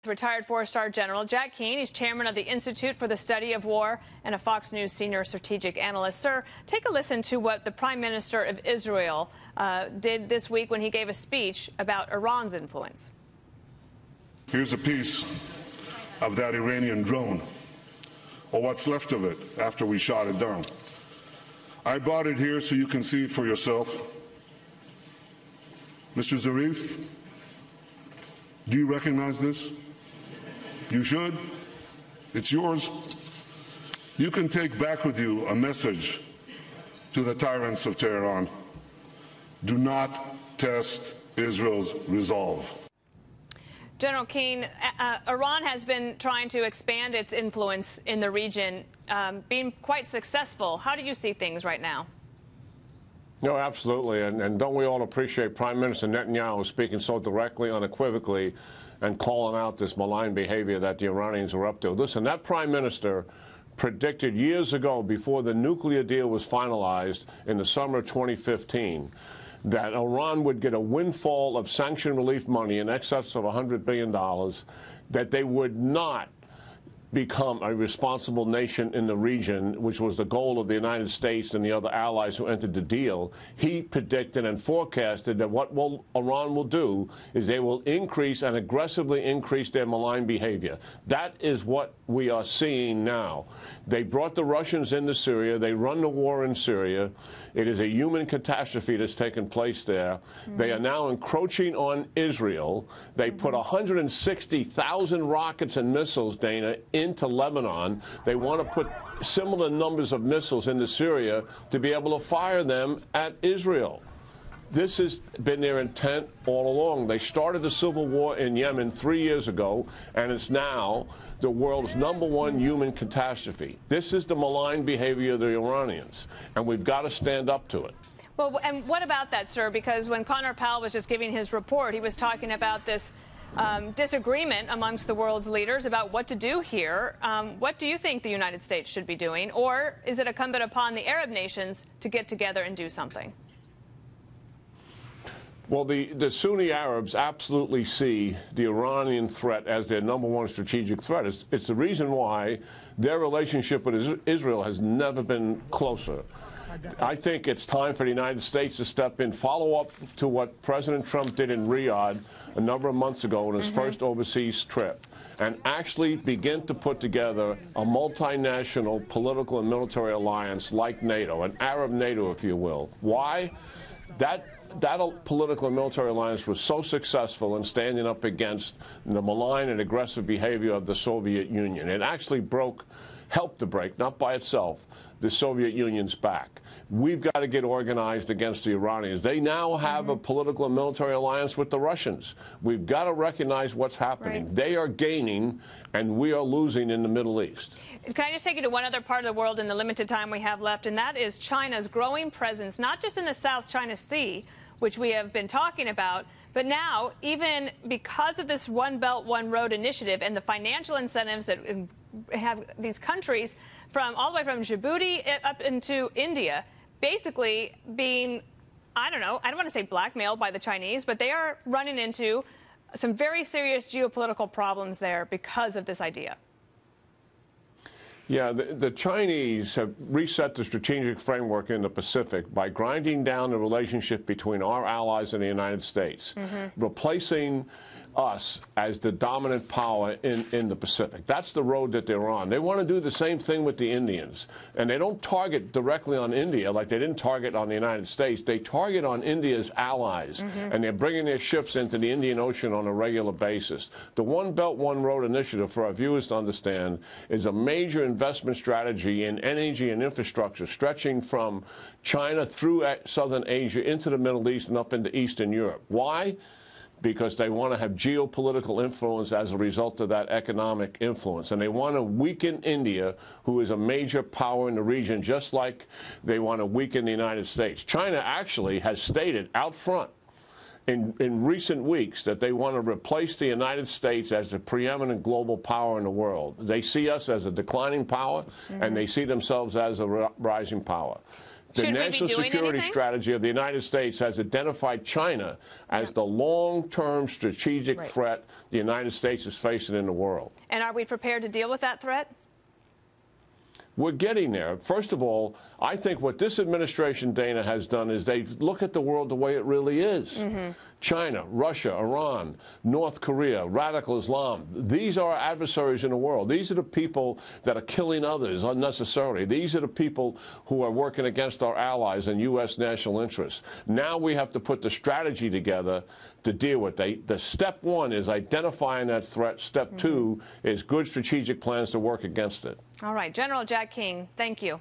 Retired four-star general Jack Keane. He's chairman of the Institute for the Study of War and a Fox News senior strategic analyst. Sir, take a listen to what the Prime Minister of Israel did this week when he gave a speech about Iran's influence. Here's a piece of that Iranian drone, or what's left of it after we shot it down. I brought it here so you can see it for yourself. Mr. Zarif, do you recognize this? You should. It's yours. You can take back with you a message to the tyrants of Tehran. Do not test Israel's resolve. General Keane, Iran has been trying to expand its influence in the region, being quite successful. How do you see things right now? No, absolutely. And don't we all appreciate Prime Minister Netanyahu speaking so directly, unequivocally, and calling out this malign behavior that the Iranians were up to. Listen, that Prime Minister predicted years ago, before the nuclear deal was finalized in the summer of 2015, that Iran would get a windfall of sanction relief money in excess of $100 billion, that they would not become a responsible nation in the region, which was the goal of the United States and the other allies who entered the deal. He predicted and forecasted that what Iran will do is they will increase and aggressively increase their malign behavior. That is what we are seeing now. They brought the Russians into Syria. They run the war in Syria. It is a human catastrophe that's taken place there. They are now encroaching on Israel. They put 160,000 rockets and missiles, Dana, into Lebanon. They want to put similar numbers of missiles into Syria to be able to fire them at Israel. This has been their intent all along. They started the civil war in Yemen 3 years ago, and it's now the world's #1 human catastrophe. This is the malign behavior of the Iranians, and we've got to stand up to it. Well, and what about that, sir? Because when Connor Powell was just giving his report, he was talking about this disagreement amongst the world's leaders about what to do here. What do you think the United States should be doing? Or is it incumbent upon the Arab nations to get together and do something? Well, the Sunni Arabs absolutely see the Iranian threat as their #1 strategic threat. It's the reason why their relationship with Israel has never been closer. I think it's time for the United States to step in, follow up to what President Trump did in Riyadh a number of months ago on his first overseas trip, and actually begin to put together a multinational political and military alliance like NATO, an Arab NATO, if you will. Why? That political and military alliance was so successful in standing up against the malign and aggressive behavior of the Soviet Union. It actually helped to break, not by itself, the Soviet Union's back. We've got to get organized against the Iranians. They now have a political and military alliance with the Russians. We've got to recognize what's happening. Right. They are gaining, and we are losing in the Middle East. Can I just take you to one other part of the world in the limited time we have left, and that is China's growing presence, not just in the South China Sea, which we have been talking about, but now, even because of this One Belt, One Road initiative and the financial incentives that have these countries from all the way from Djibouti up into India, basically being, I don't want to say blackmailed by the Chinese, but they are running into some very serious geopolitical problems there because of this idea. Yeah, the Chinese have reset the strategic framework in the Pacific by grinding down the relationship between our allies and the United States, replacing us as the dominant power in the Pacific. That's the road that they're on. They want to do the same thing with the Indians. And they don't target directly on India like they didn't target on the United States. They target on India's allies. And they're bringing their ships into the Indian Ocean on a regular basis. The One Belt, One Road initiative, for our viewers to understand, is a major investment strategy in energy and infrastructure stretching from China through southern Asia into the Middle East and up into Eastern Europe. Why? Because they want to have geopolitical influence as a result of that economic influence. And they want to weaken India, who is a major power in the region, just like they want to weaken the United States. China actually has stated out front in recent weeks that they want to replace the United States as the preeminent global power in the world. They see us as a declining power, and they see themselves as a rising power. Should we be national doing security anything? strategy of the United States has identified China as the long-term strategic threat the United States is facing in the world. And are we prepared to deal with that threat? We're getting there. First of all, I think what this administration, Dana, has done is they look at the world the way it really is. China, Russia, Iran, North Korea, radical Islam. These are our adversaries in the world. These are the people that are killing others unnecessarily. These are the people who are working against our allies and U.S. national interests. Now we have to put the strategy together to deal with it. The step one is identifying that threat. Step two is good strategic plans to work against it. All right. General Jack Keane, thank you.